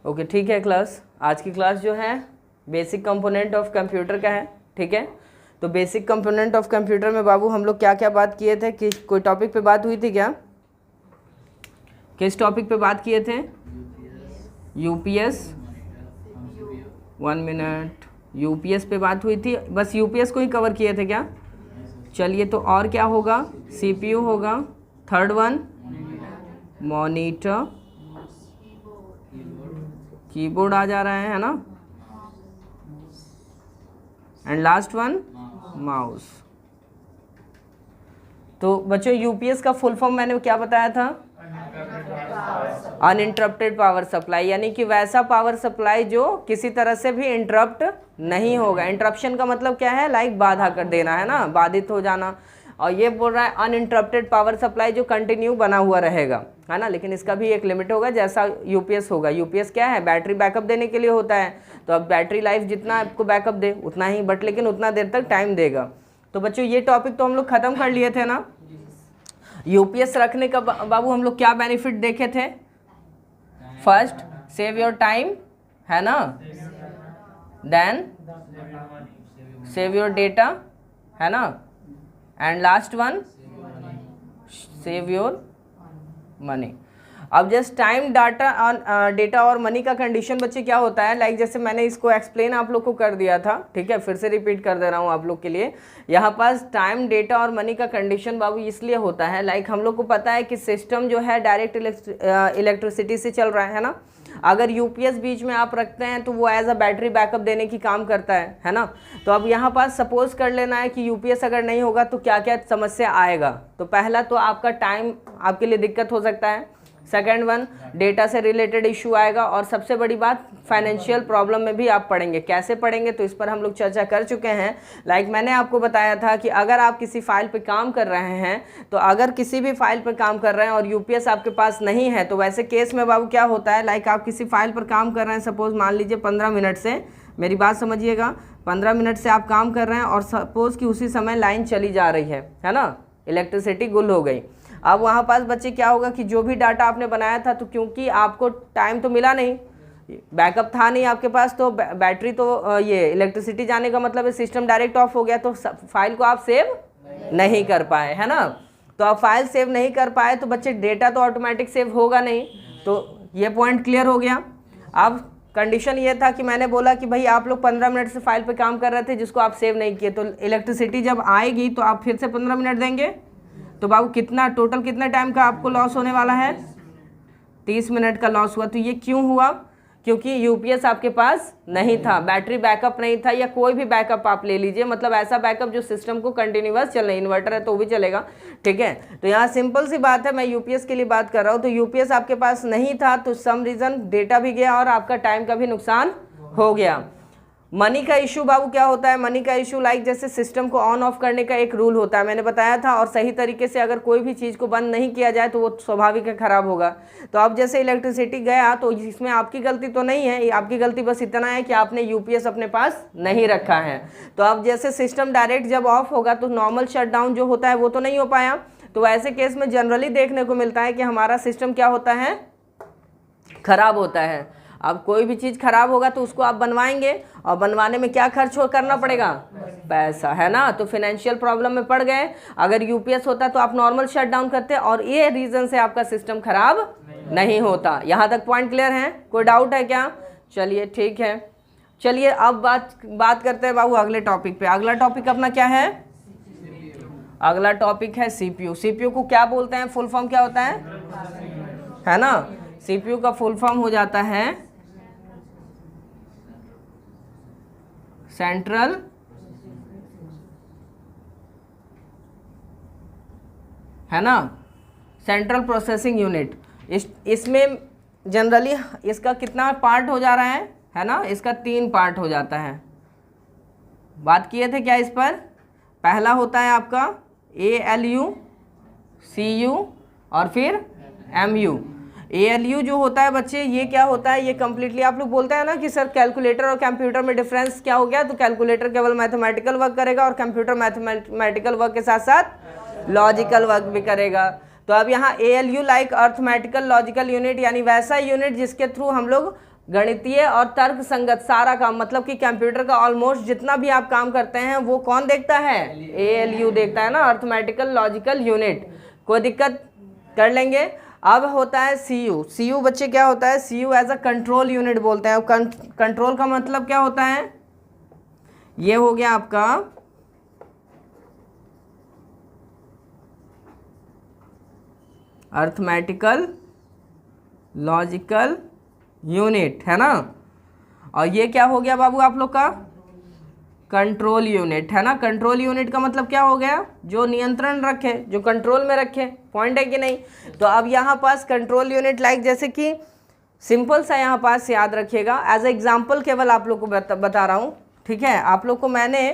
Okay ठीक है class, आज की क्लास जो है बेसिक कंपोनेंट ऑफ कंप्यूटर का है। ठीक है, तो बेसिक कंपोनेंट ऑफ कंप्यूटर में बाबू हम लोग क्या क्या बात किए थे, कि कोई टॉपिक पे बात हुई थी क्या? किस टॉपिक पे बात किए थे? यूपीएस, 1 मिनट, यूपीएस पे बात हुई थी, बस यूपीएस को ही कवर किए थे क्या? चलिए, तो और क्या होगा? सीपीयू होगा, थर्ड वन मॉनिटर, कीबोर्ड आ जा रहा है ना, एंड लास्ट वन माउस। तो बच्चों यूपीएस का फुल फॉर्म मैंने क्या बताया था? अनइंटरप्टेड पावर सप्लाई, यानी कि वैसा पावर सप्लाई जो किसी तरह से भी इंटरप्ट नहीं होगा। इंटरप्शन का मतलब क्या है? लाइक बाधा कर देना है ना, बाधित हो जाना। और ये बोल रहा है अनइंटरप्टेड पावर सप्लाई जो कंटिन्यू बना हुआ रहेगा, है ना। लेकिन इसका भी एक लिमिट होगा, जैसा यूपीएस होगा। यूपीएस क्या है? बैटरी बैकअप देने के लिए होता है। तो अब बैटरी लाइफ जितना आपको बैकअप दे उतना ही, बट लेकिन उतना देर तक टाइम देगा। तो बच्चों ये टॉपिक तो हम लोग ख़त्म कर लिए थे ना। यूपीएस रखने का बाबू हम लोग क्या बेनिफिट देखे थे? फर्स्ट, सेव योर टाइम, है ना। देन सेव योर डेटा, है ना। And last one save your money. अब जस्ट टाइम, डाटा और डेटा और मनी का कंडीशन बच्चे क्या होता है? लाइक जैसे मैंने इसको एक्सप्लेन आप लोग को कर दिया था, ठीक है, फिर से रिपीट कर दे रहा हूँ आप लोग के लिए। यहाँ पास टाइम, डेटा और मनी का कंडीशन बाबू इसलिए होता है, लाइक हम लोग को पता है कि सिस्टम जो है डायरेक्ट इलेक्ट्रिसिटी से चल रहा है ना। अगर यूपीएस बीच में आप रखते हैं तो वो एज अ बैटरी बैकअप देने की काम करता है ना। तो अब यहाँ पास सपोज कर लेना है कि यूपीएस अगर नहीं होगा तो क्या क्या समस्या आएगा। तो पहला तो आपका टाइम आपके लिए दिक्कत हो सकता है। सेकेंड वन, डेटा से रिलेटेड इशू आएगा। और सबसे बड़ी बात, फाइनेंशियल प्रॉब्लम में भी आप पड़ेंगे। कैसे पड़ेंगे? तो इस पर हम लोग चर्चा कर चुके हैं। लाइक मैंने आपको बताया था कि अगर आप किसी फाइल पे काम कर रहे हैं, तो अगर किसी भी फाइल पर काम कर रहे हैं और यूपीएस आपके पास नहीं है, तो वैसे केस में बाबू क्या होता है? लाइक आप किसी फाइल पर काम कर रहे हैं, सपोज मान लीजिए 15 मिनट से, मेरी बात समझिएगा, 15 मिनट से आप काम कर रहे हैं और सपोज कि उसी समय लाइन चली जा रही है ना, इलेक्ट्रिसिटी गुल हो गई। अब वहाँ पास बच्चे क्या होगा कि जो भी डाटा आपने बनाया था, तो क्योंकि आपको टाइम तो मिला नहीं, बैकअप था नहीं आपके पास, तो बैटरी तो ये इलेक्ट्रिसिटी जाने का मतलब है सिस्टम डायरेक्ट ऑफ हो गया, तो फाइल को आप सेव नहीं कर पाए, है ना। तो आप फाइल सेव नहीं कर पाए तो बच्चे डेटा तो ऑटोमेटिक सेव होगा नहीं। तो ये पॉइंट क्लियर हो गया। अब कंडीशन ये था कि मैंने बोला कि भाई आप लोग 15 मिनट से फाइल पे काम कर रहे थे जिसको आप सेव नहीं किए, तो इलेक्ट्रिसिटी जब आएगी तो आप फिर से 15 मिनट देंगे। तो बाबू कितना टोटल कितना टाइम का आपको लॉस होने वाला है? 30 मिनट का लॉस हुआ। तो ये क्यों हुआ? क्योंकि यूपीएस आपके पास नहीं था, बैटरी बैकअप नहीं था, या कोई भी बैकअप आप ले लीजिए, मतलब ऐसा बैकअप जो सिस्टम को कंटिन्यूअस चले। इन्वर्टर है तो भी चलेगा, ठीक है। तो यहाँ सिंपल सी बात है, मैं यूपीएस के लिए बात कर रहा हूँ। तो यूपीएस आपके पास नहीं था, तो सम रीज़न डेटा भी गया और आपका टाइम का भी नुकसान हो गया। मनी का इशू बाबू क्या होता है? मनी का इशू लाइक जैसे सिस्टम को ऑन ऑफ करने का एक रूल होता है, मैंने बताया था। और सही तरीके से अगर कोई भी चीज़ को बंद नहीं किया जाए तो वो स्वाभाविक है खराब होगा। तो अब जैसे इलेक्ट्रिसिटी गया, तो इसमें आपकी गलती तो नहीं है, आपकी गलती बस इतना है कि आपने यूपीएस अपने पास नहीं रखा है। तो अब जैसे सिस्टम डायरेक्ट जब ऑफ होगा तो नॉर्मल शटडाउन जो होता है वो तो नहीं हो पाया। तो ऐसे केस में जनरली देखने को मिलता है कि हमारा सिस्टम क्या होता है? खराब होता है। अब कोई भी चीज़ खराब होगा तो उसको आप बनवाएंगे, और बनवाने में क्या खर्च करना पड़ेगा? पैसा, है ना। तो फाइनेंशियल प्रॉब्लम में पड़ गए। अगर यूपीएस होता तो आप नॉर्मल शट डाउन करते, और ये रीज़न से आपका सिस्टम खराब नहीं होता। यहाँ तक पॉइंट क्लियर है? कोई डाउट है क्या? चलिए ठीक है। चलिए अब बात करते हैं बाबू अगले टॉपिक पे। अगला टॉपिक अपना क्या है? अगला टॉपिक है सीपीयू। सीपीयू को क्या बोलते हैं? फुल फॉर्म क्या होता है ना। सीपीयू का फुल फॉर्म हो जाता है सेंट्रल है ना, सेंट्रल प्रोसेसिंग यूनिट। इसमें जनरली इसका कितना पार्ट हो जा रहा है ना, इसका 3 पार्ट हो जाता है। बात किए थे क्या इस पर? पहला होता है आपका ALU, CU और फिर MU। ALU जो होता है बच्चे, ये क्या होता है? ये कम्प्लीटली आप लोग बोलते हैं ना कि सर कैलकुलेटर और कंप्यूटर में डिफरेंस क्या हो गया? तो कैलकुलेटर केवल मैथमेटिकल वर्क करेगा और कंप्यूटर मैथमेटिकल वर्क के साथ साथ लॉजिकल वर्क भी करेगा। तो अब यहाँ ALU like arithmetical logical unit, यानी वैसा यूनिट जिसके थ्रू हम लोग गणितीय और तर्क संगत सारा काम, मतलब कि कंप्यूटर का ऑलमोस्ट जितना भी आप काम करते हैं वो कौन देखता है, ALU देखता है ना, अर्थमेटिकल लॉजिकल यूनिट। कोई दिक्कत कर लेंगे। अब होता है CU बच्चे क्या होता है, CU as a control unit बोलते हैं। कंट्रोल का मतलब क्या होता है, ये हो गया आपका अर्थमेटिकल लॉजिकल यूनिट, है ना। और ये क्या हो गया बाबू आप लोग का कंट्रोल यूनिट, है ना। कंट्रोल यूनिट का मतलब क्या हो गया, जो नियंत्रण रखे, जो कंट्रोल में रखे, पॉइंट है कि नहीं। तो अब यहाँ पास कंट्रोल यूनिट लाइक जैसे कि सिंपल सा यहाँ पास याद रखिएगा, एज ए एग्जाम्पल केवल आप लोग को बता रहा हूँ, ठीक है। आप लोग को मैंने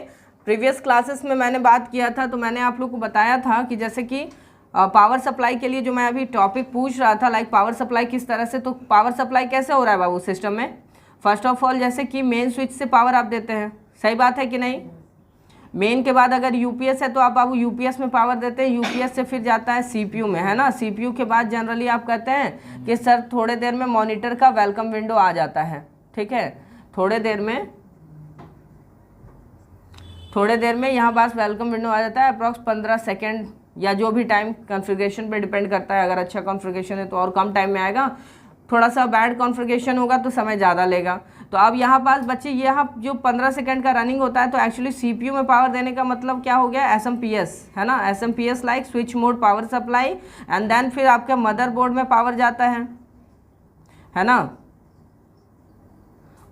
प्रीवियस क्लासेस में मैंने बात किया था, तो मैंने आप लोग को बताया था कि जैसे कि पावर सप्लाई के लिए जो मैं अभी टॉपिक पूछ रहा था, लाइक पावर सप्लाई किस तरह से, तो पावर सप्लाई कैसे हो रहा है बाबू सिस्टम में। फर्स्ट ऑफ ऑल जैसे कि मेन स्विच से पावर आप देते हैं, सही बात है कि नहीं। मेन के बाद अगर UPS है तो आप बाबू UPS में पावर देते हैं, UPS से फिर जाता है CPU में, है ना। CPU के बाद जनरली आप कहते हैं कि सर थोड़े देर में मॉनिटर का वेलकम विंडो आ जाता है, ठीक है। थोड़े देर में यहाँ पास वेलकम विंडो आ जाता है, अप्रॉक्स 15 सेकेंड या जो भी टाइम कॉन्फ़िगरेशन पे डिपेंड करता है। अगर अच्छा कॉन्फ़िगरेशन है तो और कम टाइम में आएगा, थोड़ा सा बैड कॉन्फ़िगरेशन होगा तो समय ज़्यादा लेगा। तो अब यहाँ पास बच्चे यहाँ जो 15 सेकंड का रनिंग होता है, तो एक्चुअली CPU में पावर देने का मतलब क्या हो गया, SMPS, है ना। SMPS like switch mode power supply, and then फिर आपके मदरबोर्ड में पावर जाता है ना।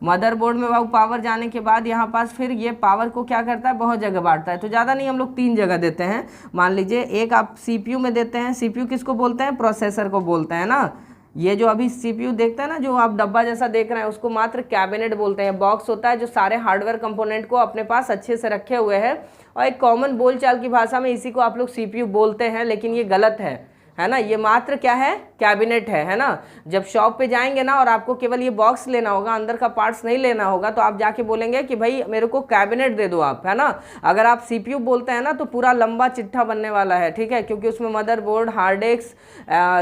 मदरबोर्ड में वो पावर जाने के बाद यहाँ पास फिर ये पावर को क्या करता है, बहुत जगह बांटता है। तो ज़्यादा नहीं, हम लोग 3 जगह देते हैं। मान लीजिए एक आप CPU में देते हैं, CPU किसको बोलते हैं, प्रोसेसर को बोलते हैं ना। ये जो अभी CPU देखते हैं ना, जो आप डब्बा जैसा देख रहे हैं, उसको मात्र कैबिनेट बोलते हैं। बॉक्स होता है जो सारे हार्डवेयर कंपोनेंट को अपने पास अच्छे से रखे हुए हैं, और एक कॉमन बोलचाल की भाषा में इसी को आप लोग CPU बोलते हैं, लेकिन ये गलत है ना। ये मात्र क्या है, कैबिनेट है ना। जब शॉप पे जाएंगे ना और आपको केवल ये बॉक्स लेना होगा, अंदर का पार्ट्स नहीं लेना होगा, तो आप जाके बोलेंगे कि भाई मेरे को कैबिनेट दे दो आप, है ना। अगर आप CPU बोलते हैं ना तो पूरा लंबा चिट्ठा बनने वाला है, ठीक है, क्योंकि उसमें मदरबोर्ड, हार्ड डिस्क,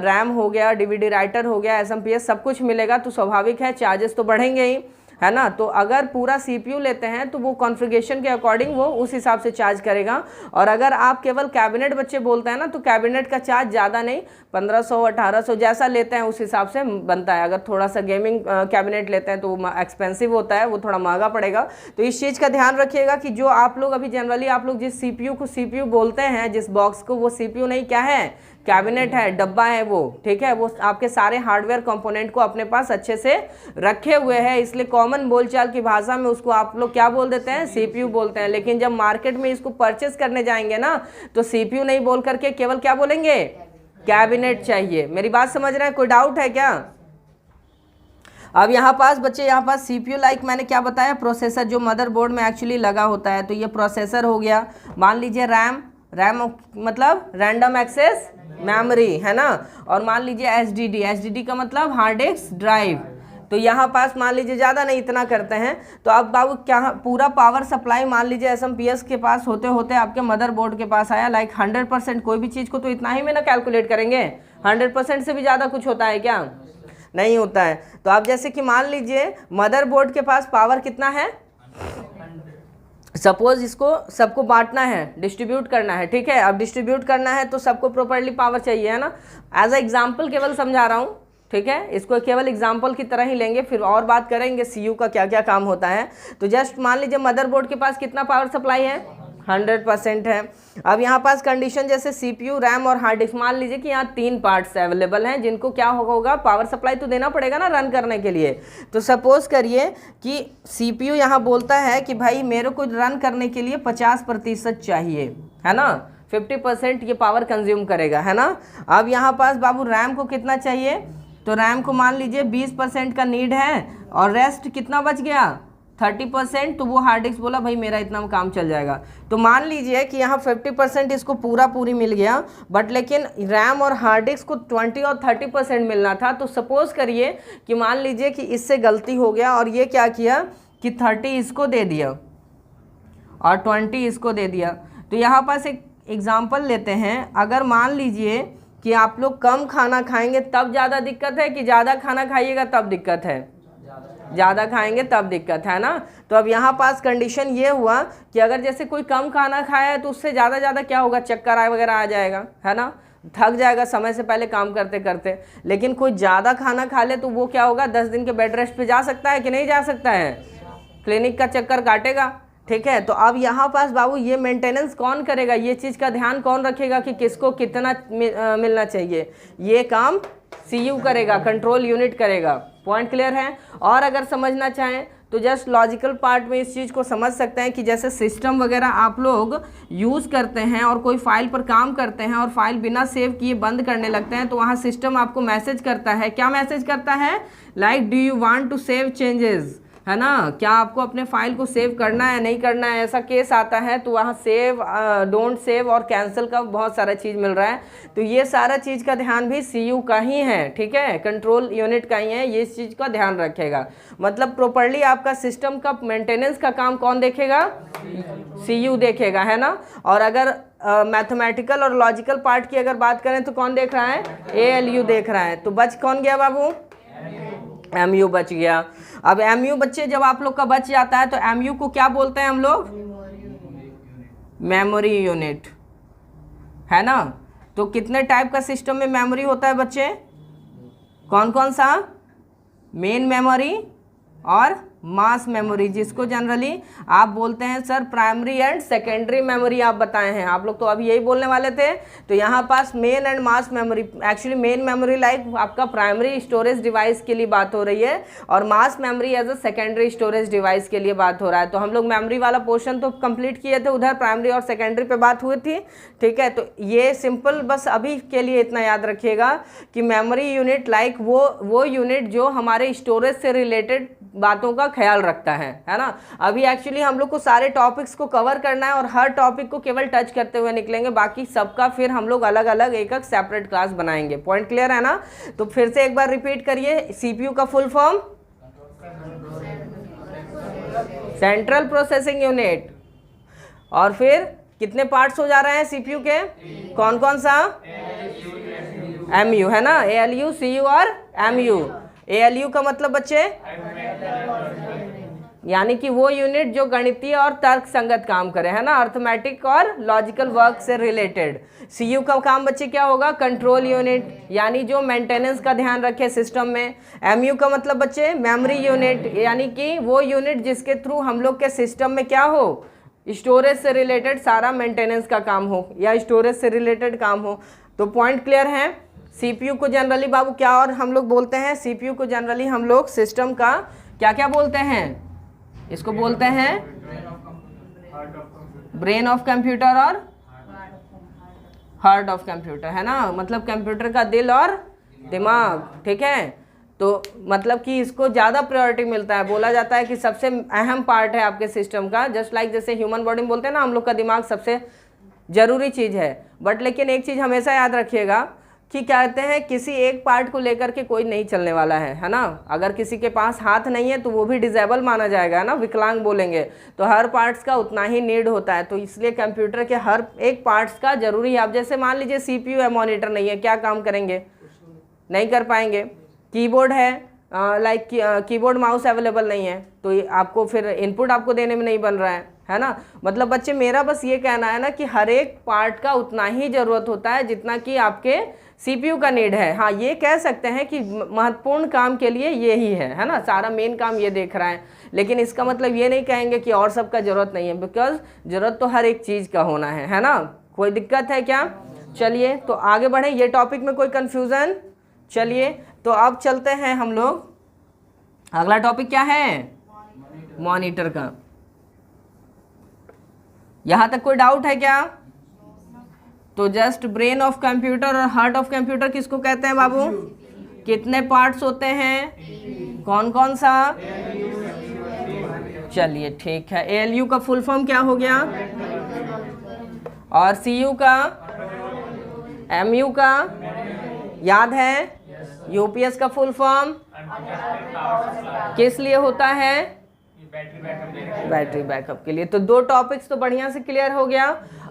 रैम हो गया, DVD राइटर हो गया, SMPS सब कुछ मिलेगा। तो स्वाभाविक है चार्जेस तो बढ़ेंगे ही, है ना। तो अगर पूरा CPU लेते हैं तो वो कॉन्फ़िगरेशन के अकॉर्डिंग वो उस हिसाब से चार्ज करेगा। और अगर आप केवल कैबिनेट बच्चे बोलते हैं ना, तो कैबिनेट का चार्ज ज़्यादा नहीं, 1500 1800 जैसा लेते हैं उस हिसाब से बनता है। अगर थोड़ा सा गेमिंग कैबिनेट लेते हैं तो वो एक्सपेंसिव होता है, वो थोड़ा महंगा पड़ेगा। तो इस चीज़ का ध्यान रखिएगा कि जो आप लोग अभी जनरली आप लोग जिस CPU को CPU बोलते हैं, जिस बॉक्स को, वो CPU नहीं, क्या है, कैबिनेट है, डब्बा है वो, ठीक है। वो आपके सारे हार्डवेयर कंपोनेंट को अपने पास अच्छे से रखे हुए हैं, इसलिए कॉमन बोलचाल की भाषा में उसको आप लोग क्या बोल देते हैं, CPU बोलते हैं। लेकिन जब मार्केट में इसको परचेस करने जाएंगे ना, तो CPU नहीं बोल करके केवल क्या बोलेंगे, कैबिनेट चाहिए। मेरी बात समझ रहे हैं, कोई डाउट है क्या। अब यहाँ पास बच्चे, यहाँ पास CPU लाइक मैंने क्या बताया, प्रोसेसर जो मदरबोर्ड में एक्चुअली लगा होता है। तो ये प्रोसेसर हो गया। मान लीजिए रैम मतलब रैंडम एक्सेस मेमोरी, है ना। और मान लीजिए SSD का मतलब हार्ड डिस्क ड्राइव। तो यहाँ पास मान लीजिए ज़्यादा नहीं, इतना करते हैं। तो अब बाबू क्या पूरा पावर सप्लाई मान लीजिए SMPS के पास होते होते आपके मदरबोर्ड के पास आया, लाइक 100%। कोई भी चीज़ को तो इतना ही में ना कैलकुलेट करेंगे, 100% से भी ज़्यादा कुछ होता है क्या, नहीं होता है। तो अब जैसे कि मान लीजिए मदरबोर्ड के पास पावर कितना है, सपोज इसको सबको बांटना है, डिस्ट्रीब्यूट करना है, ठीक है। अब डिस्ट्रीब्यूट करना है तो सबको प्रॉपर्ली पावर चाहिए, है ना। एज अ एग्जांपल केवल समझा रहा हूँ, ठीक है। इसको केवल एग्जांपल की तरह ही लेंगे, फिर और बात करेंगे CU का क्या क्या काम होता है। तो जस्ट मान लीजिए मदरबोर्ड के पास कितना पावर सप्लाई है, 100% है। अब यहाँ पास कंडीशन जैसे CPU, रैम और हार्ड डिस्क, मान लीजिए कि यहाँ 3 पार्ट्स अवेलेबल हैं जिनको क्या होगा, पावर सप्लाई तो देना पड़ेगा ना रन करने के लिए। तो सपोज करिए कि CPU यहाँ बोलता है कि भाई मेरे को रन करने के लिए 50% चाहिए, है ना। 50% ये पावर कंज्यूम करेगा, है ना। अब यहाँ पास बाबू रैम को कितना चाहिए, तो रैम को मान लीजिए 20% का नीड है, और रेस्ट कितना बच गया, 30%। तो वो हार्ड डिस्क बोला भाई मेरा इतना काम चल जाएगा। तो मान लीजिए कि यहाँ 50% इसको पूरी मिल गया, बट लेकिन रैम और हार्ड डिस्क को 20 और 30% मिलना था। तो सपोज करिए कि मान लीजिए कि इससे गलती हो गया, और ये क्या किया कि 30 इसको दे दिया और 20 इसको दे दिया। तो यहाँ पास एक एग्जाम्पल लेते हैं। अगर मान लीजिए कि आप लोग कम खाना खाएंगे तब ज़्यादा दिक्कत है, कि ज़्यादा खाना खाइएगा तब दिक्कत है, ज़्यादा खाएंगे तब दिक्कत है ना। तो अब यहाँ पास कंडीशन ये हुआ कि अगर जैसे कोई कम खाना खाया है तो उससे ज़्यादा क्या होगा, चक्कर वगैरह आ जाएगा, है ना, थक जाएगा समय से पहले काम करते करते। लेकिन कोई ज़्यादा खाना खा ले तो वो क्या होगा, 10 दिन के बेड रेस्ट पे जा सकता है कि नहीं जा सकता है, क्लिनिक का चक्कर काटेगा। ठीक है, तो अब यहाँ पास बाबू ये मेंटेनेंस कौन करेगा, ये चीज़ का ध्यान कौन रखेगा कि किसको कितना मिलना चाहिए, ये काम सीयू करेगा, कंट्रोल यूनिट करेगा। पॉइंट क्लियर है। और अगर समझना चाहें तो जस्ट लॉजिकल पार्ट में इस चीज़ को समझ सकते हैं कि जैसे सिस्टम वगैरह आप लोग यूज़ करते हैं और कोई फाइल पर काम करते हैं और फाइल बिना सेव किए बंद करने लगते हैं, तो वहाँ सिस्टम आपको मैसेज करता है। क्या मैसेज करता है, like do you want to save changes, है ना, क्या आपको अपने फाइल को सेव करना है नहीं करना है, ऐसा केस आता है तो वहाँ सेव, डोंट सेव और कैंसिल का बहुत सारा चीज़ मिल रहा है। तो ये सारा चीज़ का ध्यान भी सीयू का ही है, ठीक है, कंट्रोल यूनिट का ही है, ये इस चीज़ का ध्यान रखेगा। मतलब प्रॉपर्ली आपका सिस्टम का मेंटेनेंस का काम कौन देखेगा, सीयू देखेगा, है ना। और अगर मैथमेटिकल और लॉजिकल पार्ट की अगर बात करें तो कौन देख रहा है, ALU देख रहा है। तो बच कौन गया बाबू, MU बच गया। अब MU बच्चे जब आप लोग का बच जाता है तो MU को क्या बोलते हैं हम लोग, मेमोरी यूनिट, है ना। तो कितने टाइप का सिस्टम में मेमोरी होता है बच्चे, कौन कौन सा, मेन मेमोरी और मास मेमोरी, जिसको जनरली आप बोलते हैं sir primary and secondary memory, आप बताए हैं, आप लोग तो अभी यही बोलने वाले थे। तो यहाँ पास main and mass memory, actually main memory like आपका प्राइमरी स्टोरेज डिवाइस के लिए बात हो रही है और mass memory as a secondary storage device के लिए बात हो रहा है। तो हम लोग मेमोरी वाला पोर्शन तो कंप्लीट किए थे, उधर प्राइमरी और सेकेंडरी पे बात हुई थी, ठीक है। तो ये सिंपल बस अभी के लिए इतना याद रखिएगा कि मेमोरी यूनिट लाइक वो यूनिट जो हमारे स्टोरेज से रिलेटेड बातों का ख्याल रखता है ना। अभी एक्चुअली हम लोग को सारे टॉपिक्स को कवर करना है और हर टॉपिक को केवल टच करते हुए निकलेंगे, बाकी सबका फिर हम लोग अलग अलग एक सेपरेट क्लास बनाएंगे। पॉइंट क्लियर है ना। तो फिर से एक बार रिपीट करिए, CPU का full form central processing unit, और फिर कितने पार्ट्स हो जा रहे हैं CPU के, कौन कौन सा, MU, है ना, ALU, CU और MU। ALU का मतलब बच्चे यानी कि वो यूनिट जो गणितीय और तर्क संगत काम करे, है ना, अर्थमेटिक और लॉजिकल वर्क से रिलेटेड। CU का काम बच्चे क्या होगा, कंट्रोल यूनिट, यानी जो मेंटेनेंस का ध्यान रखे सिस्टम में। MU का मतलब बच्चे मेमोरी यूनिट, यानी कि वो यूनिट जिसके थ्रू हम लोग के सिस्टम में क्या हो, स्टोरेज से रिलेटेड सारा मेंटेनेंस का काम हो या स्टोरेज से रिलेटेड काम हो। तो पॉइंट क्लियर है। CPU को जनरली बाबू क्या और हम लोग बोलते हैं, CPU को जनरली हम लोग सिस्टम का क्या क्या बोलते हैं, इसको बोलते हैं ब्रेन ऑफ कंप्यूटर और हार्ट ऑफ कंप्यूटर, है ना, मतलब कंप्यूटर का दिल और दिमाग, ठीक है। तो मतलब कि इसको ज़्यादा प्रायोरिटी मिलता है, बोला जाता है कि सबसे अहम पार्ट है आपके सिस्टम का, जस्ट लाइक जैसे ह्यूमन बॉडी में बोलते हैं ना हम लोग का दिमाग सबसे ज़रूरी चीज़ है। बट लेकिन एक चीज़ हमेशा याद रखिएगा कि कहते हैं किसी एक पार्ट को लेकर के कोई नहीं चलने वाला है ना। अगर किसी के पास हाथ नहीं है तो वो भी डिजेबल माना जाएगा, है ना, विकलांग बोलेंगे। तो हर पार्ट्स का उतना ही नीड होता है, तो इसलिए कंप्यूटर के हर एक पार्ट्स का जरूरी है। आप जैसे मान लीजिए CPU है, मॉनिटर नहीं है, क्या काम करेंगे, नहीं कर पाएंगे। कीबोर्ड है, लाइक कीबोर्ड माउस अवेलेबल नहीं है तो आपको फिर इनपुट आपको देने में नहीं बन रहा है ना। मतलब बच्चे मेरा बस ये कहना है ना कि हर एक पार्ट का उतना ही ज़रूरत होता है जितना कि आपके CPU का नीड है। हाँ, ये कह सकते हैं कि महत्वपूर्ण काम के लिए ये ही है ना, सारा मेन काम ये देख रहा है। लेकिन इसका मतलब ये नहीं कहेंगे कि और सबका ज़रूरत नहीं है, बिकॉज ज़रूरत तो हर एक चीज़ का होना है ना। कोई दिक्कत है क्या? चलिए तो आगे बढ़े, ये टॉपिक में कोई कन्फ्यूज़न? चलिए तो अब चलते हैं हम लोग, अगला टॉपिक क्या है, मॉनिटर का। यहाँ तक कोई डाउट है क्या? तो जस्ट ब्रेन ऑफ कंप्यूटर और हार्ट ऑफ कंप्यूटर किसको कहते हैं बाबू? कितने पार्ट्स होते हैं, कौन कौन सा? चलिए ठीक है। ALU का फुल फॉर्म क्या हो गया, और CU का, MU का याद है? UPS का फुल फॉर्म किस लिए होता है? बैटरी बैकअप के लिए। तो दो टॉपिक्स तो बढ़िया से क्लियर हो गया।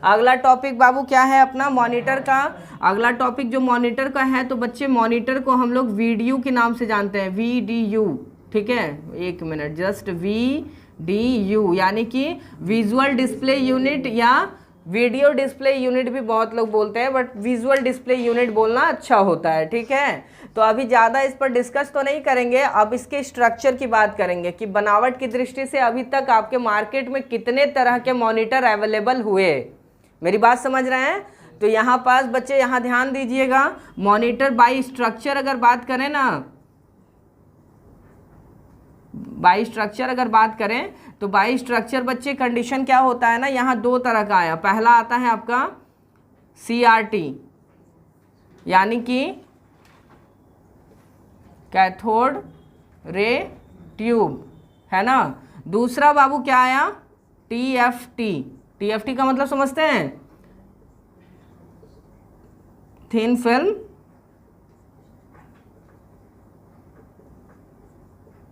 अगला टॉपिक बाबू क्या है अपना, मॉनिटर का। अगला टॉपिक जो मॉनिटर का है, तो बच्चे मॉनिटर को हम लोग VDU के नाम से जानते हैं, VDU, ठीक है, एक मिनट, जस्ट VDU, यानी कि विजुअल डिस्प्ले यूनिट या वीडियो डिस्प्ले यूनिट भी बहुत लोग बोलते हैं, बट विजुअल डिस्प्ले यूनिट बोलना अच्छा होता है। ठीक है, तो अभी ज़्यादा इस पर डिस्कस तो नहीं करेंगे, अब इसके स्ट्रक्चर की बात करेंगे कि बनावट की दृष्टि से अभी तक आपके मार्केट में कितने तरह के मॉनिटर अवेलेबल हुए। मेरी बात समझ रहे हैं? तो यहाँ पास बच्चे यहाँ ध्यान दीजिएगा, मॉनिटर बाय स्ट्रक्चर अगर बात करें ना, बाई स्ट्रक्चर अगर बात करें तो बाई स्ट्रक्चर बच्चे कंडीशन क्या होता है ना, यहाँ दो तरह का आया। पहला आता है आपका CRT, यानी कि कैथोड रे ट्यूब, है ना। दूसरा बाबू क्या आया, TFT। TFT का मतलब समझते हैं, थिन फिल्म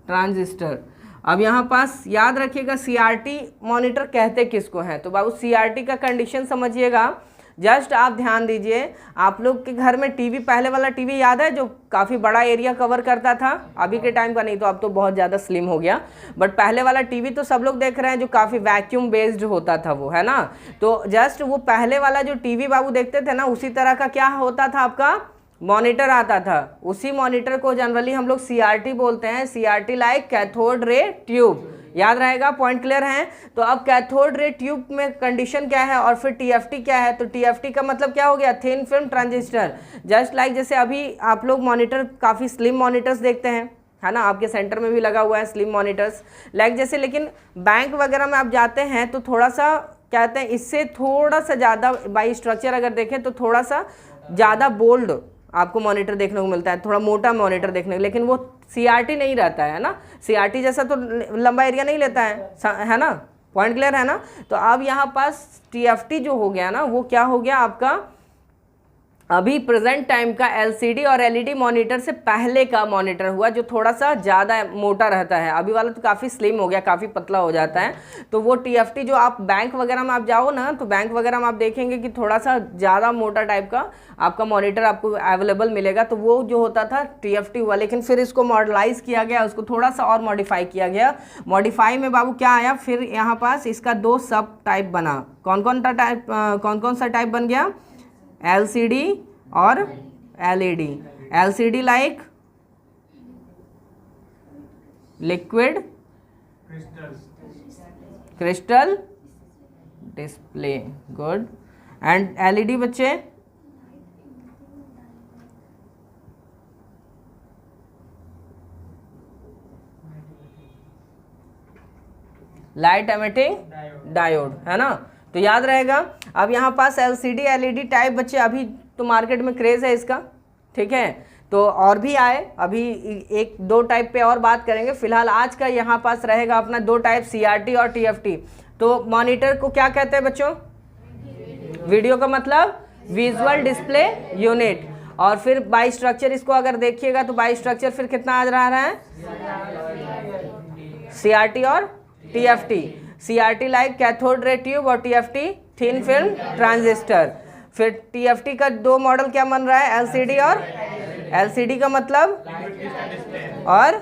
ट्रांजिस्टर। अब यहाँ पास याद रखिएगा CRT मॉनिटर कहते किसको हैं, तो बाबू CRT का कंडीशन समझिएगा। जस्ट आप ध्यान दीजिए, आप लोग के घर में टीवी, पहले वाला टीवी याद है जो काफ़ी बड़ा एरिया कवर करता था, अभी के टाइम का नहीं, तो अब तो बहुत ज़्यादा स्लिम हो गया, बट पहले वाला टीवी तो सब लोग देख रहे हैं जो काफ़ी वैक्यूम बेस्ड होता था वो, है ना। तो जस्ट वो पहले वाला जो टीवी बाबू देखते थे ना, उसी तरह का क्या होता था आपका मॉनिटर आता था। उसी मॉनिटर को जनरली हम लोग CRT बोलते हैं, CRT like cathode ray tube. याद रहेगा, पॉइंट क्लियर है। तो अब कैथोड रे ट्यूब में कंडीशन क्या है और फिर TFT क्या है, तो TFT का मतलब क्या हो गया, thin film transistor. Just like जैसे अभी आप लोग मॉनिटर काफ़ी स्लिम मॉनिटर्स देखते हैं, है ना, आपके सेंटर में भी लगा हुआ है स्लिम मॉनिटर्स, लाइक जैसे, लेकिन बैंक वगैरह में आप जाते हैं तो थोड़ा सा कहते हैं इससे थोड़ा सा ज़्यादा बाई स्ट्रक्चर अगर देखें तो थोड़ा सा ज़्यादा बोल्ड आपको मॉनिटर देखने को मिलता है, थोड़ा मोटा मॉनिटर देखने को, लेकिन वो CRT नहीं रहता है ना, CRT जैसा तो लंबा एरिया नहीं लेता है ना, पॉइंट क्लियर है ना। तो अब यहाँ पास TFT जो हो गया ना, वो क्या हो गया आपका, अभी प्रेजेंट टाइम का LCD और LED मॉनिटर से पहले का मॉनिटर हुआ, जो थोड़ा सा ज़्यादा मोटा रहता है। अभी वाला तो काफ़ी स्लिम हो गया, काफ़ी पतला हो जाता है। तो वो TFT जो आप बैंक वगैरह में आप जाओ ना, तो बैंक वगैरह में आप देखेंगे कि थोड़ा सा ज़्यादा मोटा टाइप का आपका मॉनिटर आपको अवेलेबल मिलेगा, तो वो जो होता था TFT हुआ। लेकिन फिर इसको मॉडलाइज किया गया, उसको थोड़ा सा और मॉडिफाई किया गया। मॉडिफाई में बाबू क्या आया, फिर यहाँ पास इसका 2 सब टाइप बना। कौन कौन सा टाइप बन गया, LCD और LED। LCD like liquid crystal display, good. And LED बच्चे लाइट एमिटिंग डायोड, है ना। तो याद रहेगा। अब यहाँ पास LCD LED टाइप बच्चे अभी तो मार्केट में क्रेज़ है इसका, ठीक है। तो और भी आए, अभी 1-2 टाइप पे और बात करेंगे। फिलहाल आज का यहाँ पास रहेगा अपना 2 टाइप, CRT और TFT। तो मॉनिटर को क्या कहते हैं बच्चों, वीडियो का मतलब विजुअल डिस्प्ले यूनिट। और फिर बाई स्ट्रक्चर इसको अगर देखिएगा तो बाई स्ट्रक्चर फिर कितना आ रहा है, CRT और TFT। CRT like cathode ray tube और TFT थिन फिल्म ट्रांजिस्टर। फिर TFT का 2 मॉडल क्या बन रहा है, LCD और LCD का मतलब, और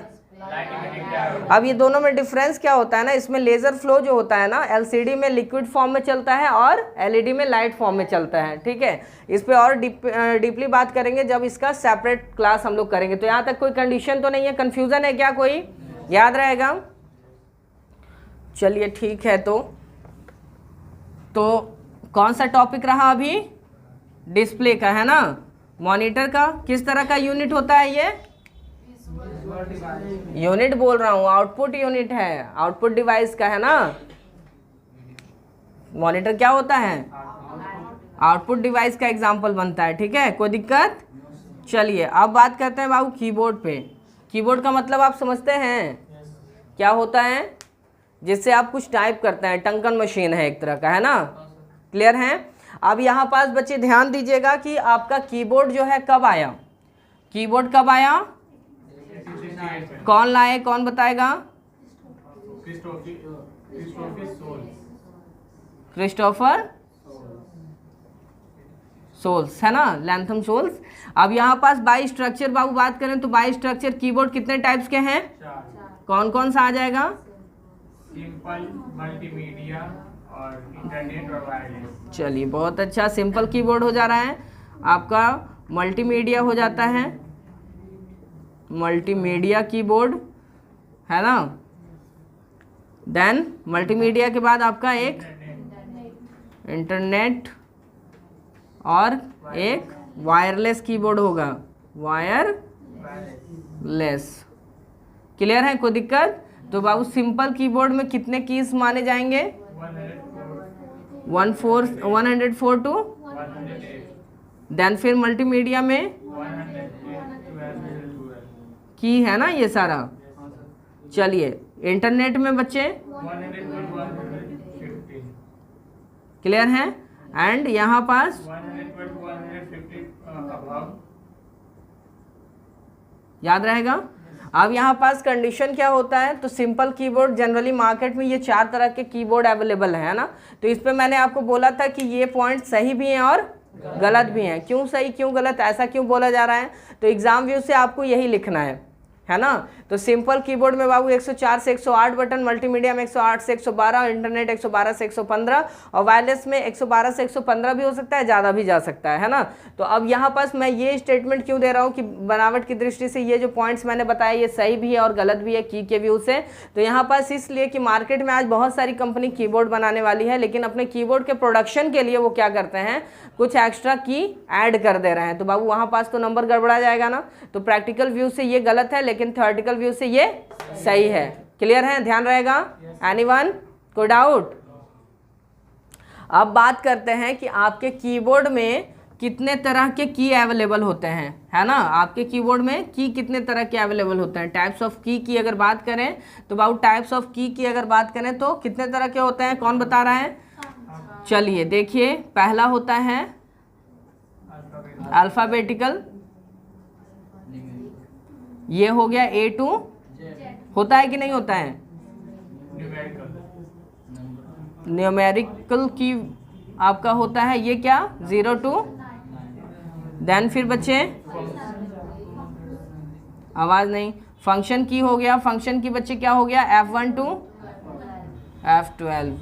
अब ये दोनों में डिफरेंस क्या होता है ना, इसमें लेज़र फ्लो जो होता है ना, LCD में लिक्विड फॉर्म में चलता है और LED में लाइट फॉर्म में चलता है, ठीक है। इस पे और डीपली बात करेंगे जब इसका सेपरेट क्लास हम लोग करेंगे। तो यहाँ तक कोई कंडीशन तो नहीं है, कन्फ्यूज़न है क्या कोई, याद रहेगा। चलिए ठीक है। तो कौन सा टॉपिक रहा अभी, डिस्प्ले का, है ना। मॉनिटर का किस तरह का यूनिट होता है, ये यूनिट बोल रहा हूँ, आउटपुट यूनिट है, आउटपुट डिवाइस का, है ना। मॉनिटर क्या होता है, आउटपुट डिवाइस का एग्जांपल बनता है, ठीक है, कोई दिक्कत। चलिए अब बात करते हैं बाबू कीबोर्ड पे। कीबोर्ड का मतलब आप समझते हैं क्या होता है, जिससे आप कुछ टाइप करते हैं, टंकन मशीन है एक तरह का, है ना, क्लियर है। अब यहाँ पास बच्चे ध्यान दीजिएगा कि आपका कीबोर्ड जो है कब आया, कीबोर्ड कब आया, कौन लाए, कौन बताएगा, क्रिस्टोफर सोल्स, है ना, लैंथम सोल्स। अब यहाँ पास बाई स्ट्रक्चर बाबू बात करें तो बाई स्ट्रक्चर कीबोर्ड कितने टाइप्स के हैं, कौन कौन सा आ जाएगा? सिंपल, मल्टीमीडिया और इंटरनेट और वायरलेस। चलिए बहुत अच्छा, सिंपल कीबोर्ड हो जा रहा है आपका, मल्टीमीडिया हो जाता है, मल्टीमीडिया कीबोर्ड है ना। देन मल्टीमीडिया के बाद आपका एक इंटरनेट और एक वायरलेस कीबोर्ड होगा, वायरलेस। क्लियर है? कोई दिक्कत? तो बाबू सिंपल कीबोर्ड में कितने कीज माने जाएंगे? 104 टू। देन फिर मल्टीमीडिया में की है ना ये सारा। चलिए इंटरनेट में बच्चे 150। क्लियर है? एंड यहाँ पास 150 अबव। याद रहेगा। अब यहाँ पास कंडीशन क्या होता है, तो सिंपल कीबोर्ड जनरली मार्केट में ये 4 तरह के कीबोर्ड अवेलेबल है ना। तो इस पे मैंने आपको बोला था कि ये पॉइंट सही भी हैं और गलत भी हैं। क्यों सही क्यों गलत, ऐसा क्यों बोला जा रहा है? तो एग्जाम व्यू से आपको यही लिखना है ना। तो सिंपल कीबोर्ड में बाबू 104 से 108 बटन, मल्टीमीडिया में 108 से 112, इंटरनेट 112 से 115 और वायरलेस में 112 से 115 भी हो सकता है, ज़्यादा भी जा सकता है ना। तो अब यहाँ पास मैं ये स्टेटमेंट क्यों दे रहा हूँ कि बनावट की दृष्टि से ये जो पॉइंट्स मैंने बताया ये सही भी है और गलत भी है की के व्यू से। तो यहाँ पास इसलिए कि मार्केट में आज बहुत सारी कंपनी कीबोर्ड बनाने वाली है, लेकिन अपने कीबोर्ड के प्रोडक्शन के लिए वो क्या करते हैं, कुछ एक्स्ट्रा की ऐड कर दे रहे हैं। तो बाबू वहाँ पास तो नंबर गड़बड़ा जाएगा ना। तो प्रैक्टिकल व्यू से ये गलत है, लेकिन थ्योरेटिकल व्यू से ये सही है। क्लियर है? ध्यान रहेगा। एनीवन? कोई डाउट? अब बात करते हैं कि आपके कीबोर्ड में कितने तरह के की अवेलेबल होते हैं, है ना। आपके कीबोर्ड में की कितने तरह के अवेलेबल होते हैं। टाइप्स ऑफ की अगर बात करें तो बाबू टाइप्स ऑफ की अगर बात करें तो कितने तरह के होते हैं, कौन बता रहा है? चलिए देखिए, पहला होता है अल्फाबेटिकल, ये हो गया A to, होता है कि नहीं होता है? न्यूमेरिकल की आपका होता है ये क्या, 0 to। देन फिर बच्चे आवाज नहीं, फंक्शन की हो गया, फंक्शन की बच्चे क्या हो गया, F1 to F12।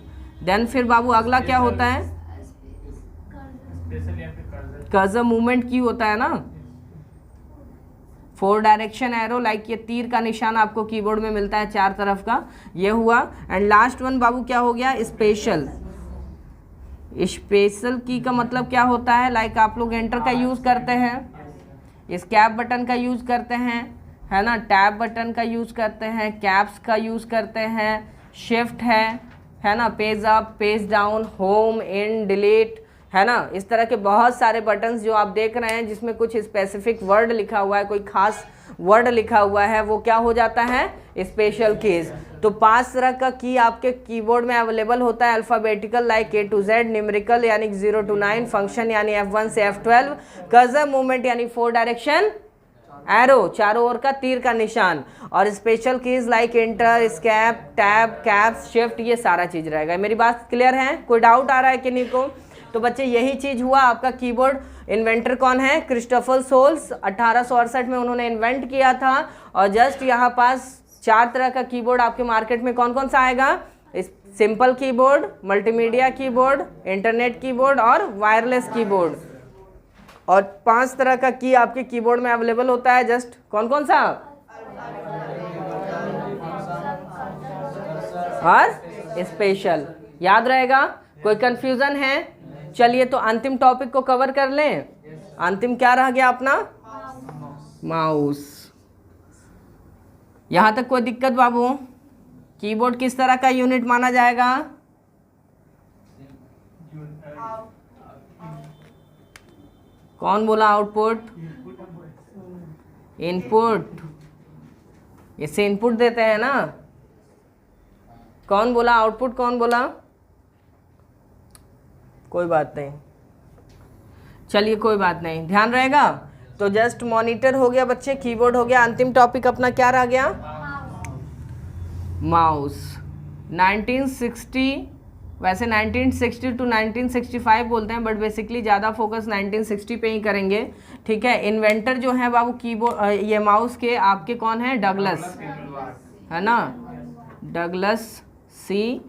देन फिर बाबू अगला क्या होता है, कर्सर मूवमेंट की होता है ना, 4 डायरेक्शन एरो, लाइक ये तीर का निशान आपको कीबोर्ड में मिलता है 4 तरफ का, ये हुआ। एंड लास्ट वन बाबू क्या हो गया, स्पेशल। स्पेशल की का मतलब क्या होता है, लाइक आप लोग एंटर का यूज़ करते हैं, एस्केप बटन का यूज़ करते हैं, है ना, टैब बटन का यूज़ करते हैं, कैप्स का यूज़ करते हैं, शिफ्ट है ना, page up, page down, home, in, delete, है ना। इस तरह के बहुत सारे बटन्स जो आप देख रहे हैं जिसमें कुछ स्पेसिफिक वर्ड लिखा हुआ है, कोई खास वर्ड लिखा हुआ है, वो क्या हो जाता है, स्पेशल कीज। तो 5 तरह का की आपके कीबोर्ड में अवेलेबल होता है, alphabetical like A to Z, numerical यानी 0 to 9, फंक्शन यानी F1 से F12, कर्सर मूवमेंट यानी 4 डायरेक्शन एरो, चारों ओर का तीर का निशान, और special keys like enter, escape, tab, caps, shift, ये सारा चीज़ रहेगा। मेरी बात क्लियर है? कोई डाउट आ रहा है कि नहीं को? तो बच्चे यही चीज़ हुआ आपका कीबोर्ड। इन्वेंटर कौन है, क्रिस्टोफर सोल्स, 1868 में उन्होंने इन्वेंट किया था। और जस्ट यहाँ पास 4 तरह का कीबोर्ड आपके मार्केट में कौन कौन सा आएगा, simple keyboard, multimedia keyboard, internet keyboard और वायरलेस कीबोर्ड। और 5 तरह का की आपके कीबोर्ड में अवेलेबल होता है, जस्ट कौन कौन सा, और स्पेशल। याद रहेगा? कोई कंफ्यूजन है? चलिए तो अंतिम टॉपिक को कवर कर लें। अंतिम क्या रह गया अपना, माउस। यहाँ तक कोई दिक्कत बाबू? कीबोर्ड किस तरह का यूनिट माना जाएगा? कौन बोला आउटपुट? इनपुट। इससे इनपुट देते हैं ना। कौन बोला आउटपुट, कौन बोला? कोई बात नहीं, चलिए कोई बात नहीं, ध्यान रहेगा। तो जस्ट मॉनिटर हो गया बच्चे, कीबोर्ड हो गया। अंतिम टॉपिक अपना क्या रह गया, माउस। 1960, वैसे 1960 to 1965 बोलते हैं, बट बेसिकली ज़्यादा फोकस 1960 पे ही करेंगे, ठीक है। इन्वेंटर जो है बाबू कीबोर्ड ये माउस के आपके कौन है, डगलस, है ना, डगलस सी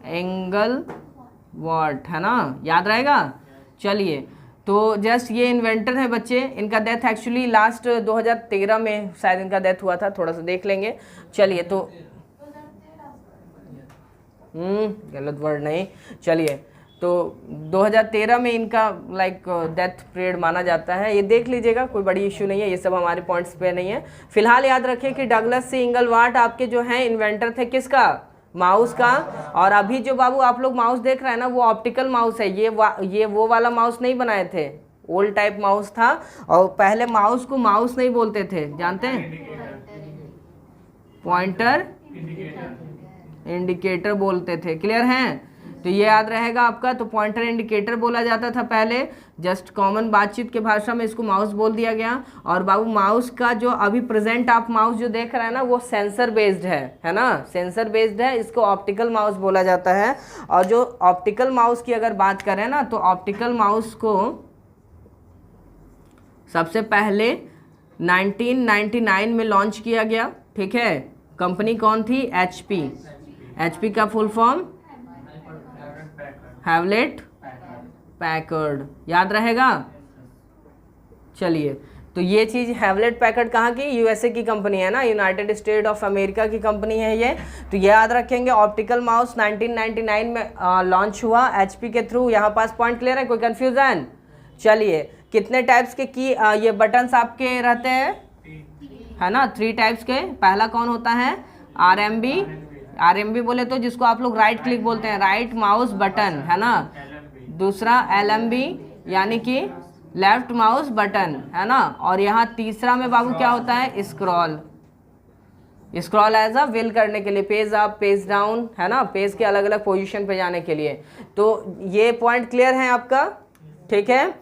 एंगलवर्ट, है ना, याद रहेगा। चलिए, तो जस्ट ये इन्वेंटर है बच्चे, इनका डेथ एक्चुअली लास्ट 2013 में शायद इनका डेथ हुआ था, थोड़ा सा देख लेंगे। चलिए, तो गलत वर्ड नहीं, चलिए, तो 2013 में इनका डेथ पीरियड माना जाता है, ये देख लीजिएगा, कोई बड़ी इश्यू नहीं है, ये सब हमारे पॉइंट्स पे नहीं है। फिलहाल याद रखें कि डगलस सी इंगलवार्ट आपके जो हैं इन्वेंटर थे किसका, माउस का। और अभी जो बाबू आप लोग माउस देख रहे हैं ना, वो ऑप्टिकल माउस है, ये वो वाला माउस नहीं बनाए थे, ओल्ड टाइप माउस था। और पहले माउस को माउस नहीं बोलते थे, जानते हैं, पॉइंटर इंडिकेटर बोलते थे, क्लियर हैं। तो ये याद रहेगा आपका। तो पॉइंटर इंडिकेटर बोला जाता था पहले, जस्ट कॉमन बातचीत के भाषा में इसको माउस बोल दिया गया। और बाबू माउस का जो अभी प्रेजेंट आप माउस जो देख रहे हैं ना, वो सेंसर बेस्ड है ना, सेंसर बेस्ड है, इसको ऑप्टिकल माउस बोला जाता है। और जो ऑप्टिकल माउस की अगर बात करें ना, तो ऑप्टिकल माउस को सबसे पहले 1999 में लॉन्च किया गया, ठीक है। कंपनी कौन थी, HP। HP का फुल फॉर्म हैवलेट पैकर्ड, याद रहेगा। चलिए, तो ये चीज़ हैवलेट पैकर्ड कहाँ की, USA की कंपनी है ना, यूनाइटेड स्टेट ऑफ अमेरिका की कंपनी है ये। तो ये याद रखेंगे, ऑप्टिकल माउस 1999 में लॉन्च हुआ HP के थ्रू। यहाँ पास पॉइंट क्लियर है, कोई कन्फ्यूजन। चलिए, कितने टाइप्स के की ये बटन्स आपके रहते हैं, है ना, 3 टाइप्स के। पहला कौन होता है, RMB बोले तो जिसको आप लोग राइट क्लिक बोलते हैं, राइट माउस बटन, है ना। दूसरा LMB यानी कि लेफ्ट माउस बटन, है ना। और यहाँ तीसरा में बाबू क्या होता है, स्क्रॉल एज अ व्हील करने के लिए, पेज अप पेज डाउन, है ना, पेज के अलग अलग पोजीशन पे जाने के लिए। तो ये पॉइंट क्लियर है आपका, ठीक है।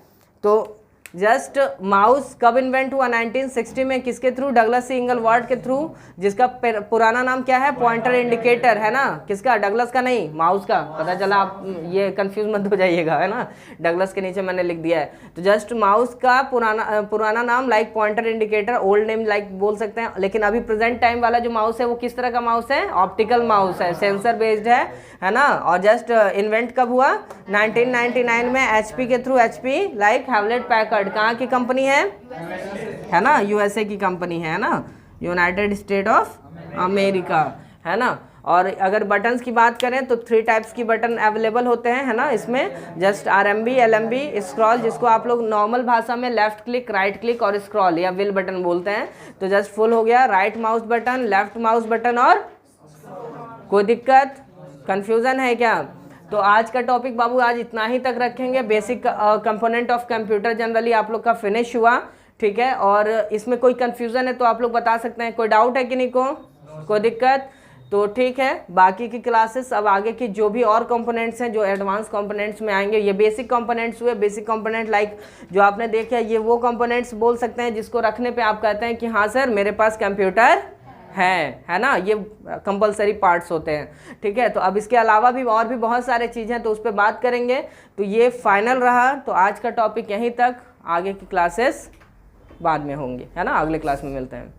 तो जस्ट माउस कब इन्वेंट हुआ, 1960 में, किसके थ्रू, डगलस सी इंगलवर्ट के थ्रू, जिसका पुराना नाम क्या है, पॉइंटर इंडिकेटर, है ना, किसका, डगलस का नहीं, माउस का। पता चला, आप ये कंफ्यूज मत हो जाइएगा, है ना, डगलस के नीचे मैंने लिख दिया है। तो जस्ट माउस का पुराना नाम पॉइंटर इंडिकेटर, ओल्ड नेम बोल सकते हैं। लेकिन अभी प्रेजेंट टाइम वाला जो माउस है वो किस तरह का माउस है, ऑप्टिकल माउस है, सेंसर बेस्ड है ना। और जस्ट इन्वेंट कब हुआ, 1999 में HP के थ्रू, HP हैवलेट पैकर्ड कहाँ की कंपनी है ना, USA की कंपनी है ना, यूनाइटेड स्टेट ऑफ अमेरिका, है ना। और अगर बटन्स की बात करें तो 3 टाइप्स की बटन अवेलेबल होते हैं, है ना, इसमें जस्ट RMB, LMB, स्क्रॉल, जिसको आप लोग नॉर्मल भाषा में लेफ्ट क्लिक, राइट क्लिक और स्क्रॉल या व्हील बटन बोलते हैं। तो जस्ट फुल हो गया, right mouse button, left mouse button, और कोई दिक्कत, कंफ्यूजन है क्या। तो आज का टॉपिक बाबू आज इतना ही तक रखेंगे। Basic component of computer generally आप लोग का फिनिश हुआ, ठीक है। और इसमें कोई कंफ्यूजन है तो आप लोग बता सकते हैं, कोई डाउट है कि नहीं, कोई दिक्कत, तो ठीक है। बाकी की क्लासेस अब आगे की जो भी और कंपोनेंट्स हैं जो एडवांस कंपोनेंट्स में आएंगे, ये बेसिक कंपोनेंट्स हुए। बेसिक कंपोनेंट जो आपने देखा, ये वो कंपोनेंट्स बोल सकते हैं जिसको रखने पे आप कहते हैं कि हाँ सर मेरे पास कंप्यूटर है ना, ये कंपलसरी पार्ट्स होते हैं, ठीक है। तो अब इसके अलावा भी और भी बहुत सारे चीज़ें हैं, तो उस पर बात करेंगे। तो ये फाइनल रहा, तो आज का टॉपिक यहीं तक, आगे की क्लासेस बाद में होंगी, है ना, अगले क्लास में मिलते हैं।